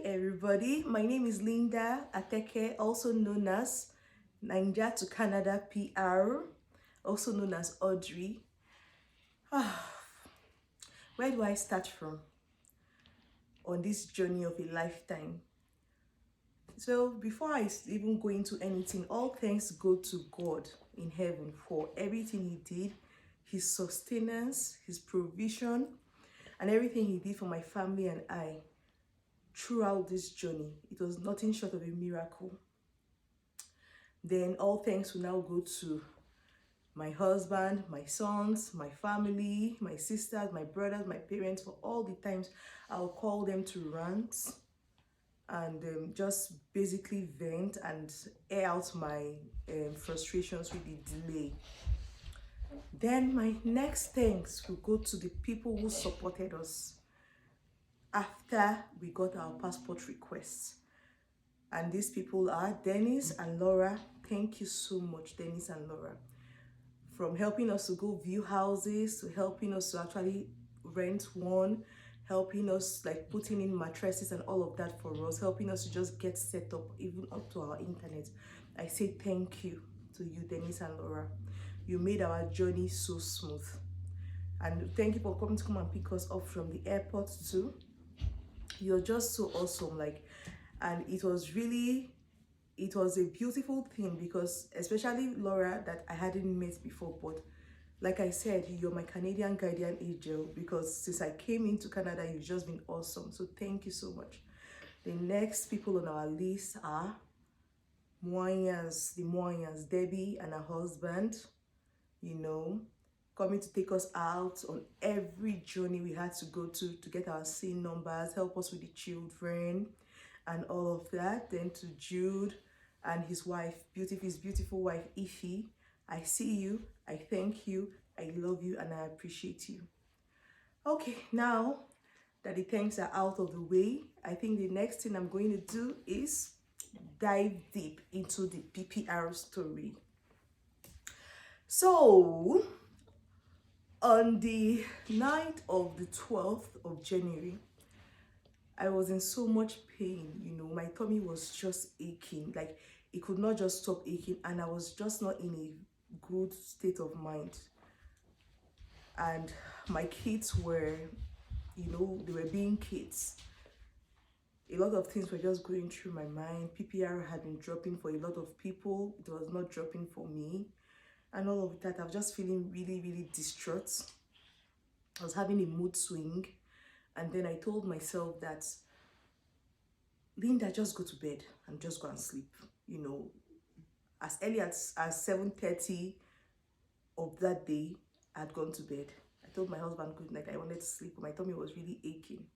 everybody, my name is Linda Ateke, also known as Nigeria to Canada PR, also known as Audrey. Where do I start from on this journey of a lifetime? So before I even go into anything, all thanks go to God in heaven for everything He did, His sustenance, His provision, and everything He did for my family and I throughout this journey. It was nothing short of a miracle. Then all thanks will now go to my husband, my sons, my family, my sisters, my brothers, my parents, for all the times I'll call them to rant and just basically vent and air out my frustrations with the delay. Then my next thanks will go to the people who supported us after we got our passport requests. And these people are Dennis and Laura. Thank you so much, Dennis and Laura. From helping us to go view houses, to helping us to actually rent one, helping us like putting in mattresses and all of that for us, helping us to just get set up even up to our internet. I say thank you to you, Dennis and Laura. You made our journey so smooth. And thank you for coming to come and pick us up from the airport too. You're just so awesome. And it was a beautiful thing, because especially Laura, that I hadn't met before, but like I said, you're my Canadian guardian angel, because since I came into Canada, you've just been awesome. So thank you so much. The next people on our list are the Moyans, Debbie and her husband, coming to take us out on every journey we had to go to get our SIN numbers, help us with the children and all of that. Then to Jude and his wife, his beautiful wife, Ify. I see you, I thank you, I love you, and I appreciate you. Okay, now that the thanks are out of the way, I think the next thing I'm going to do is dive deep into the PPR story. So, on the night of the 12th of January, I was in so much pain, my tummy was just aching, like it could not just stop aching, and I was just not in a good state of mind. And my kids were, they were being kids. A lot of things were just going through my mind. PPR had been dropping for a lot of people. It was not dropping for me. And all of that, I was just feeling really, really distraught. I was having a mood swing. And then I told myself that, Linda, just go to bed and just go and sleep. As early as 7:30 of that day, I had gone to bed. I told my husband good night. I wanted to sleep, but my tummy was really aching.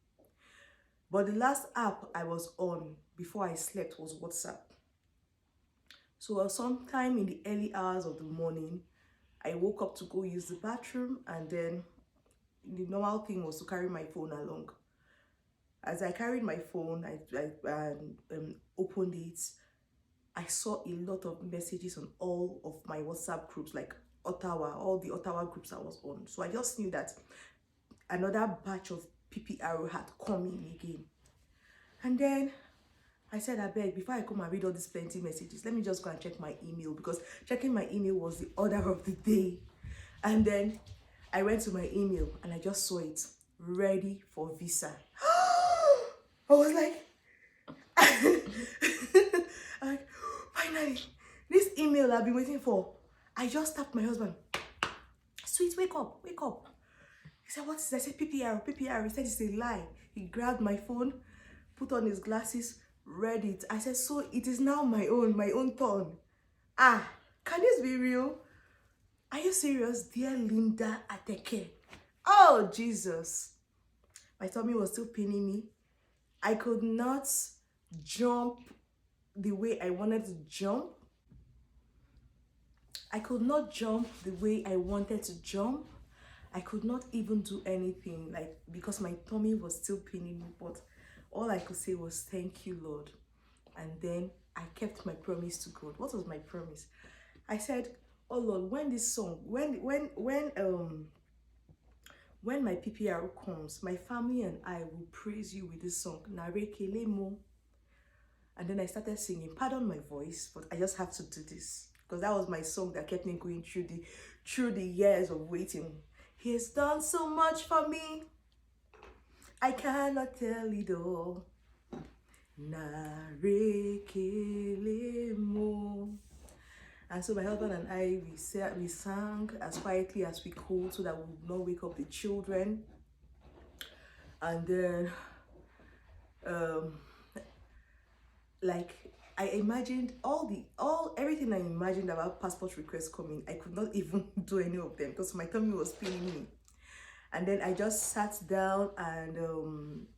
But the last app I was on before I slept was WhatsApp. So sometime in the early hours of the morning, I woke up to go use the bathroom, and then the normal thing was to carry my phone along. As I carried my phone, I opened it. I saw a lot of messages on all of my WhatsApp groups, like Ottawa, all the Ottawa groups I was on. So I just knew that another batch of PPR had come in again. And then I said, I beg, before I come and read all these plenty messages, let me just go and check my email, because checking my email was the order of the day. And then I went to my email and I just saw it, ready for visa. I was like, finally, this email I've been waiting for. I just tapped my husband. Sweet, wake up, wake up. He said, what is that? I said, PPR. He said, it's a lie. He grabbed my phone, put on his glasses, read it. I said, so it is now my own turn. Can this be real? Are you serious, dear Linda Ateke? Oh, Jesus. My tummy was still paining me. I could not jump the way I wanted to jump. I could not jump the way I wanted to jump. I could not even do anything, because my tummy was still paining me. But all I could say was, thank you, Lord. And then I kept my promise to God. What was my promise? I said, oh Lord, when this song, when when my PPR comes, my family and I will praise you with this song, Nareke Mo. And then I started singing. Pardon my voice, but I just have to do this because that was my song that kept me going through the years of waiting. He has done so much for me, I cannot tell it all. Nareke Mo. And so my husband and I, we sang as quietly as we could so that we would not wake up the children. And then, like, I imagined everything I imagined about passport requests coming. I could not even do any of them because my tummy was paining me. And then I just sat down and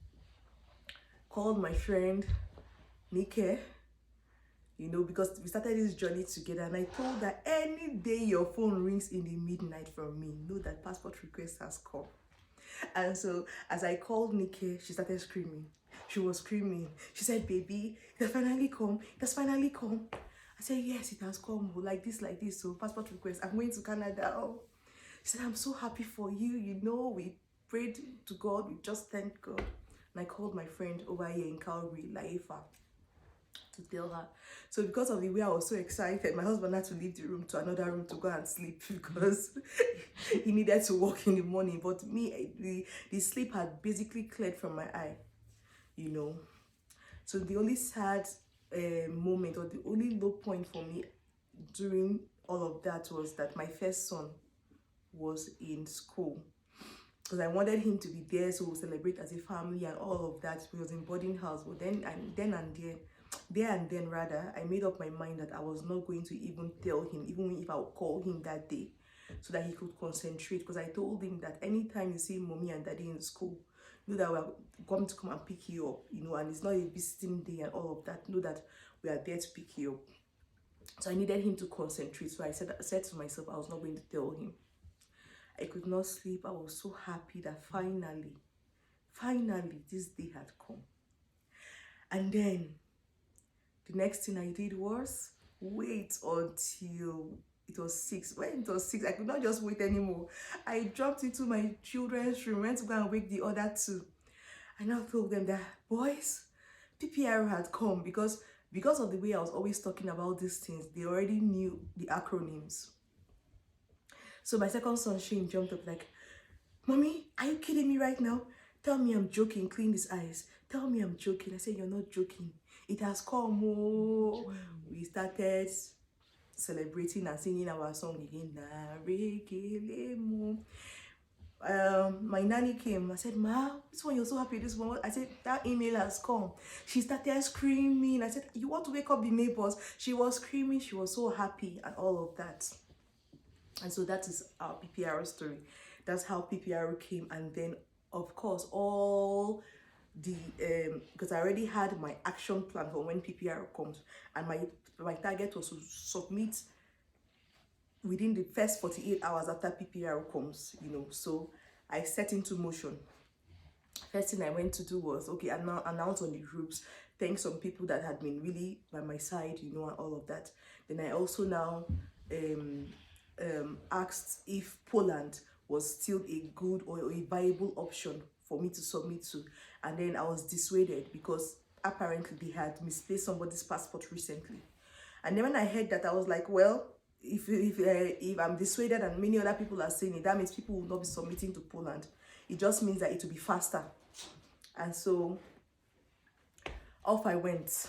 called my friend Nike, you know, because we started this journey together, and I told her, any day your phone rings in the midnight from me, know that passport request has come. And so as I called Nike, she started screaming. She was screaming. She said, baby, it has finally come. It has finally come. I said, yes, it has come. Like this. So passport request. I'm going to Canada. Oh. She said, I'm so happy for you. You know, we prayed to God. We just thanked God. And I called my friend over here in Calgary, Laifa, to tell her. So because of the way I was so excited, my husband had to leave the room to another room to go and sleep because he needed to work in the morning. But me, the sleep had basically cleared from my eye, you know. So the only sad moment, or the only low point for me during all of that, was that my first son was in school, because I wanted him to be there so we'll celebrate as a family and all of that. He was in boarding house. But then and then, I made up my mind that I was not going to even tell him, even if I would call him that day, so that he could concentrate. Because I told him that anytime you see mommy and daddy in school, know that we're going to come and pick you up, you know, and it's not a visiting day and all of that. Know that we are there to pick you up. So I needed him to concentrate. So I said to myself, I was not going to tell him. I could not sleep. I was so happy that finally this day had come. And then the next thing I did was wait until it was 6. When it was 6, I could not just wait anymore. I dropped into my children's room, went to go and wake the other two. I now told them that, boys, PPR had come, because of the way I was always talking about these things. They already knew the acronyms. So my second son, Shane, jumped up like, Mommy, are you kidding me right now? Tell me I'm joking. Clean his eyes. Tell me I'm joking. I said, you're not joking. It has come. Oh. We started celebrating and singing our song again. My nanny came. I said, Ma, this one, you're so happy this one. I said, that email has come. She started screaming. I said, you want to wake up the neighbors? She was screaming. She was so happy and all of that. And so that is our PPR story. That's how PPR came. And then, of course, all the because I already had my action plan for when PPR comes, and my target was to submit within the first 48 hours after PPR comes, you know. So I set into motion. First thing I went to do was, okay, announce on the groups, thank some people that had been really by my side, you know, and all of that. Then I also now asked if Poland was still a good or a viable option for me to submit to. And then I was dissuaded because apparently they had misplaced somebody's passport recently. And then when I heard that, I was like, well, if I'm dissuaded and many other people are saying it, that means people will not be submitting to Poland. It just means that it will be faster. And so off I went.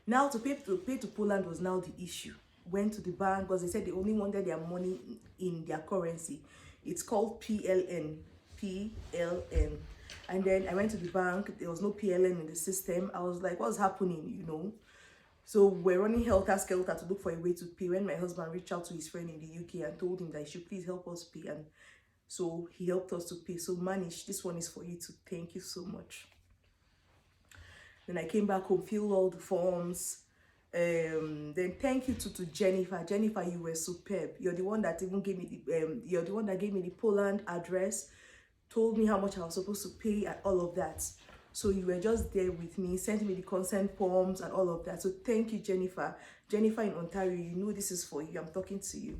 Now to pay to Poland was now the issue. Went to the bank because they said they only wanted their money in their currency. It's called PLN. And then I went to the bank. There was no PLN in the system. I was like, what's happening, you know? So we're running helter-skelter to look for a way to pay, when my husband reached out to his friend in the UK and told him that he should please help us pay. And so he helped us to pay. So Manish, this one is for you too. Thank you so much. Then I came back home, filled all the forms. Then thank you to Jennifer. Jennifer, you were superb. You're the one that even gave me the you're the one that gave me the Poland address, told me how much I was supposed to pay and all of that. So you were just there with me, sent me the consent forms and all of that. So thank you, Jennifer. Jennifer in Ontario, you know this is for you. I'm talking to you.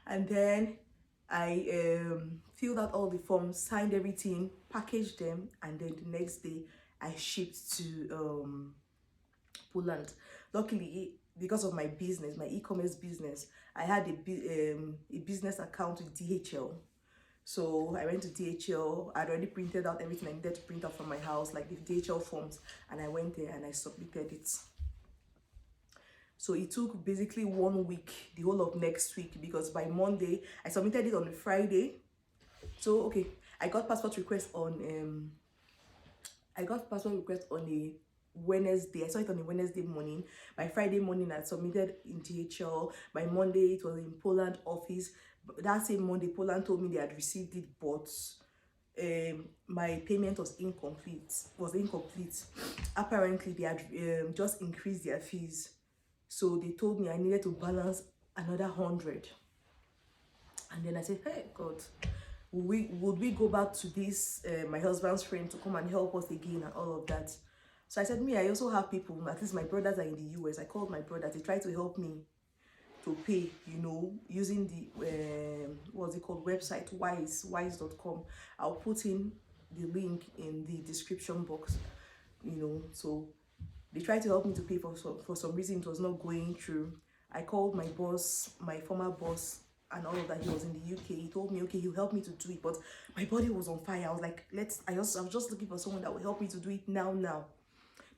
And then I filled out all the forms, signed everything, packaged them, and then the next day I shipped to Poland. Luckily, because of my business, my e-commerce business, I had a business account with DHL. So I went to DHL. I'd already printed out everything I needed to print out from my house, like the DHL forms, and I went there and I submitted it. So it took basically 1 week, the whole of next week, because by Monday I submitted it on a Friday. So okay, I got passport request on a Wednesday. I saw it on a Wednesday morning. By Friday morning, I submitted in DHL. By Monday, it was in Poland office. That same Monday, Poland told me they had received it, but my payment was incomplete. Apparently, they had just increased their fees. So they told me I needed to balance another 100. And then I said, hey, God, would we go back to this, my husband's friend, to come and help us again and all of that? So I said, me, I also have people, at least my brothers are in the US. I called my brothers. They tried to help me to pay, using the, what's it called, website, wise.com. I'll put in the link in the description box, so they tried to help me to pay. For some reason it was not going through. I called my boss, my former boss, and all of that. He was in the UK. He told me, okay, he'll help me to do it, but my body was on fire. I was like, I was just looking for someone that will help me to do it now.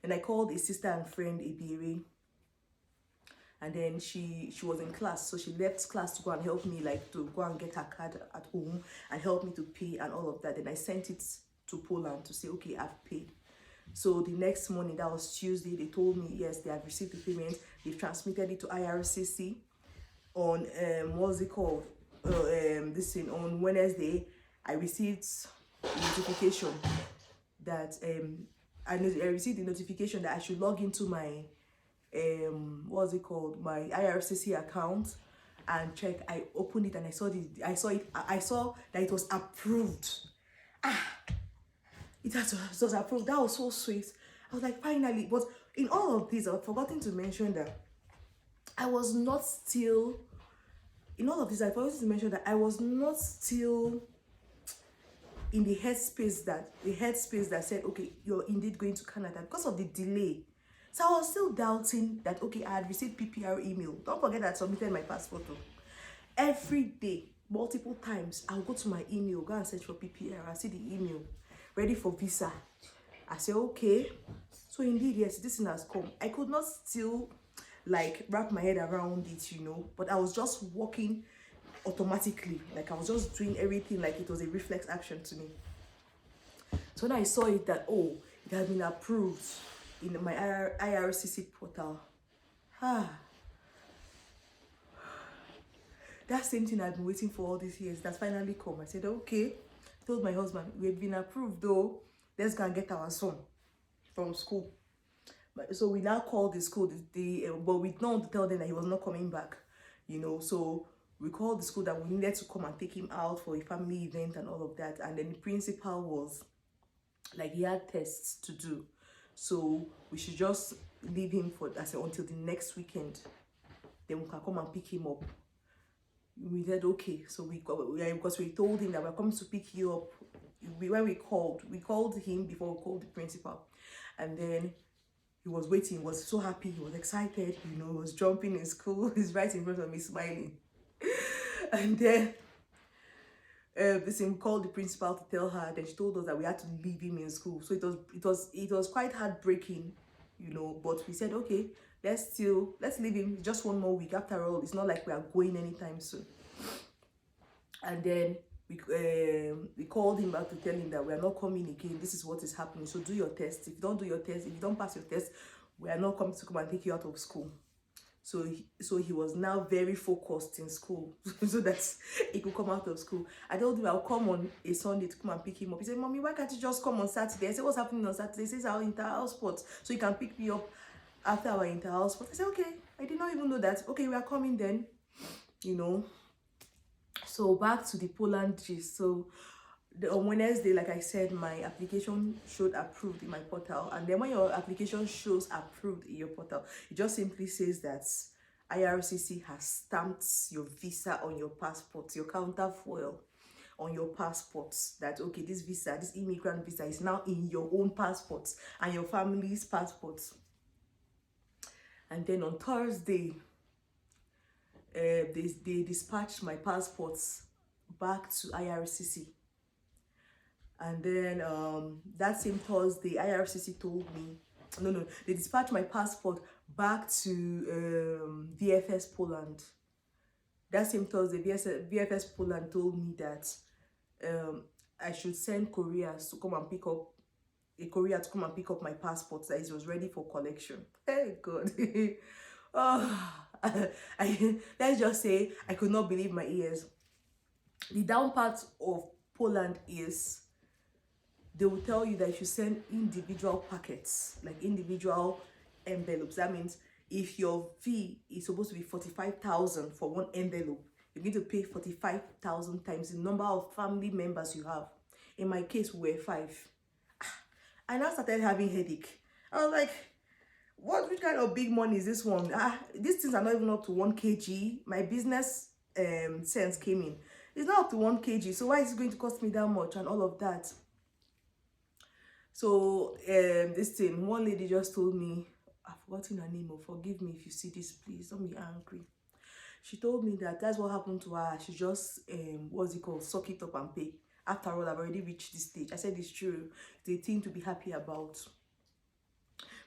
And I called a sister and friend, Ebere, and then she was in class, so she left class to go and help me, like to go and get her card at home and help me to pay and all of that. Then I sent it to Poland to say, okay, I've paid. So the next morning, that was Tuesday, they told me, yes, they have received the payment. They've transmitted it to IRCC on, what's it called? On Wednesday, I received a notification that, I received the notification that I should log into my, my IRCC account and check. I opened it and I saw that it was approved. It was approved. That was so sweet. I was like, finally. But in all of this, I've forgotten to mention that I was not still in the headspace that said, okay, you're indeed going to Canada, because of the delay. So I was still doubting that, okay, I had received PPR email. Don't forget that I submitted my passport too. Every day, multiple times, I'll go to my email, go and search for PPR. I see the email, ready for visa. I say, okay. So indeed, yes, this thing has come. I could not still like wrap my head around it, but I was just walking automatically. Like I was just doing everything like it was a reflex action to me. So when I saw it that, oh, it had been approved in my IRCC portal. That same thing I've been waiting for all these years, that's finally come. I said, okay. Told my husband, we've been approved though. Let's go and get our son from school. So we now called the school, but we didn't want to tell them that he was not coming back, So we called the school that we needed to come and take him out for a family event and all of that. And then the principal was like, he had tests to do, so we should just leave him until the next weekend. Then we can come and pick him up. We said okay. So because we told him that we're coming to pick you up. When we called him before we called the principal, and then he was waiting. He was so happy. He was excited. He was jumping in school. He's right in front of me, smiling. And then we called the principal to tell her. Then she told us that we had to leave him in school. So it was quite heartbreaking, But we said, okay, let's leave him just 1 more week. After all, it's not like we are going anytime soon. And then we called him back to tell him that we are not coming again. This is what is happening. So do your test. If you don't do your test, if you don't pass your test, we are not coming to come and take you out of school. So he was now very focused in school so that he could come out of school. I told him I'll come on a Sunday to come and pick him up. He said, Mommy, why can't you just come on Saturday? I said, what's happening on Saturday? He says, our inter-house sport, so you can pick me up after our inter-house sport. I said, okay. I did not even know that. Okay, we are coming then, So back to the Poland gist. So on Wednesday, like I said, my application showed approved in my portal. And then when your application shows approved in your portal, it just simply says that IRCC has stamped your visa on your passport, your counterfoil on your passports, that okay, this visa, this immigrant visa is now in your own passports and your family's passports. And then on Thursday, they dispatched my passports back to IRCC. And then that same Thursday, IRCC told me, no, they dispatched my passport back to VFS Poland. That same Thursday, VFS Poland told me that I should send couriers to come and pick up a courier to come and pick up my passport, that it was ready for collection. Hey God. Oh, let's just say I could not believe my ears. The down part of Poland is they will tell you that you send individual packets, like individual envelopes. That means if your fee is supposed to be 45,000 for one envelope, you're going to pay 45,000 times the number of family members you have. In my case, we were 5. I now started having headache. I was like, which kind of big money is this one? These things are not even up to 1 kg. My business sense came in. It's not up to 1 kg, so why is it going to cost me that much and all of that? So this thing, one lady just told me, I've forgotten her name, forgive me if you see this, please don't be angry. She told me that that's what happened to her. She just what's it called, suck it up and pay. After all, I've already reached this stage. I said it's true. It's a thing to be happy about.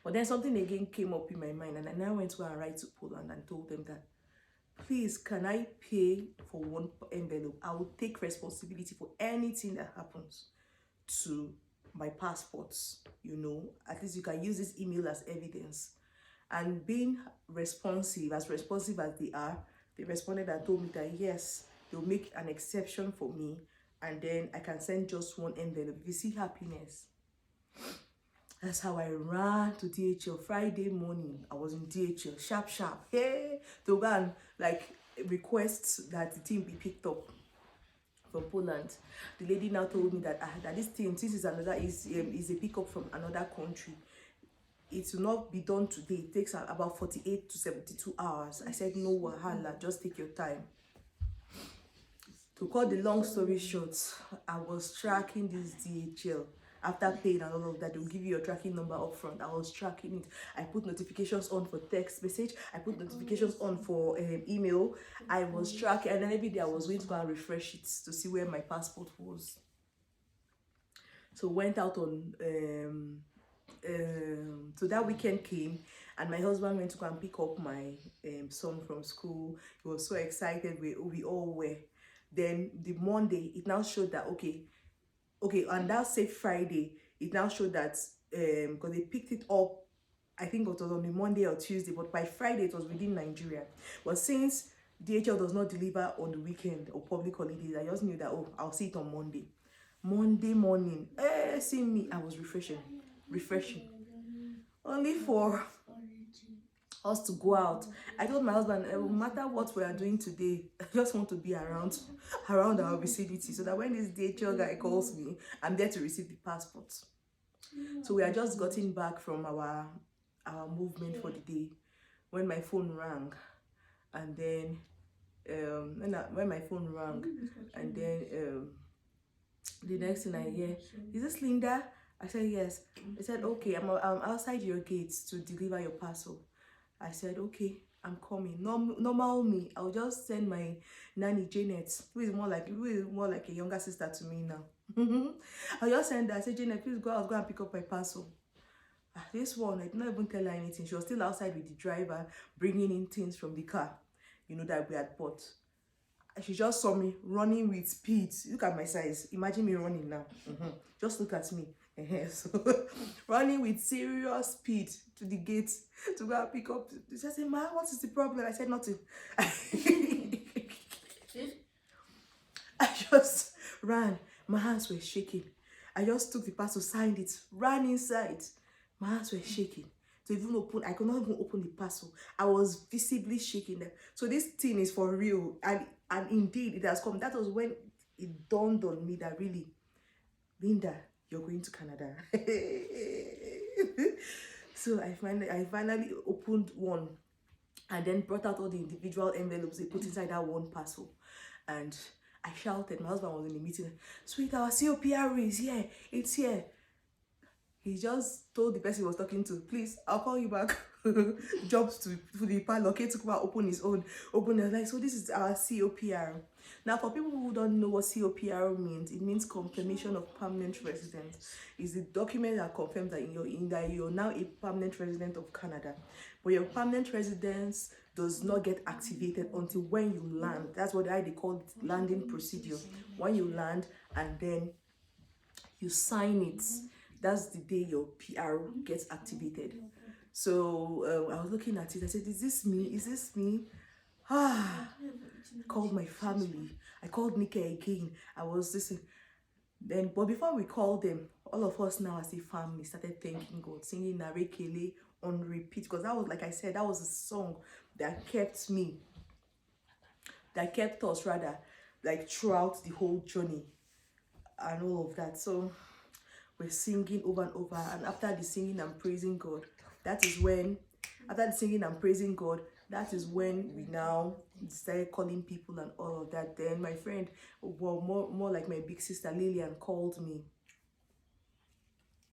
But then something again came up in my mind, and I now went to write to Poland and told them that, please, can I pay for one envelope? I will take responsibility for anything that happens to my passports. You know, at least you can use this email as evidence. And being responsive as they are, they responded and told me that yes, they'll make an exception for me, and then I can send just one envelope. If you see happiness. That's how I ran to DHL Friday morning. I was in DHL, sharp, hey, to go and like request that the thing be picked up from Poland. The lady now told me that that this is a pickup from another country. It will not be done today. It takes about 48 to 72 hours. I said, no wahala, just take your time. To cut the long story short, I was tracking this DHL. After paying and all of that, they'll give you your tracking number up front. I was tracking it. I put notifications on for text message. I put notifications on for email. I was tracking, and then every day I was going to go and refresh it to see where my passport was. So went out on so that weekend came, and my husband went to go and pick up my son from school. He was so excited. We all were. Then the Monday, it now showed that okay, on that same Friday, it now showed that because they picked it up, I think it was on a Monday or Tuesday, but by Friday it was within Nigeria. But since DHL does not deliver on the weekend or public holidays, I just knew that, oh, I'll see it on Monday. Monday morning, see me, I was refreshing, only for us to go out. I told my husband, no matter what we are doing today, I just want to be around our vicinity, so that when this DHL guy calls me, I'm there to receive the passport. So we are just gotten back from our movement for the day when my phone rang, and then when my phone rang, and then the next thing I hear, is this Linda? I said yes. They said, okay, I'm outside your gates to deliver your parcel. I said, okay, I'm coming. Normal me, I'll just send my nanny Janet, who is more like a younger sister to me now. I'll just send her. I said, Janet, please go out, go and pick up my parcel. This one, I did not even tell her anything. She was still outside with the driver, bringing in things from the car, you know, that we had bought. She just saw me running with speed. Look at my size. Imagine me running now. Just look at me. So running with serious speed to the gate to go and pick up. She said, "Ma, what is the problem?" I said, "Nothing." I just ran. My hands were shaking. I just took the parcel, signed it, ran inside. My hands were shaking. To even open, I could not even open the parcel. I was visibly shaking there. So this thing is for real, and indeed it has come. That was when it dawned on me that really, Linda, you're going to Canada. So I finally opened one, and then brought out all the individual envelopes they put inside that one parcel. And I shouted, my husband was in the meeting, "Sweet, our COPR is here, it's here." He just told the person he was talking to, "Please, I'll call you back." Jobs to the parlor. Okay, to come out, open his own. Open it. Like, so this is our COPR. Now, for people who don't know what COPR means, it means confirmation of permanent residence. It's the document that confirms that you're now a permanent resident of Canada. But your permanent residence does not get activated until when you land. That's what they call it, landing procedure. When you land and then you sign it, that's the day your PR gets activated. So I was looking at it. I said, "Is this me? Is this me?" I called my family. I called Nika again. I was listening. Then, but before we called them, all of us now as a family started thanking God, singing Narekele on repeat, because that was, like I said, that was a song that kept us rather, like throughout the whole journey and all of that. So we're singing over and over, and after the singing and praising God, that is when we now started calling people and all of that. Then my friend, well, more like my big sister Lillian, called me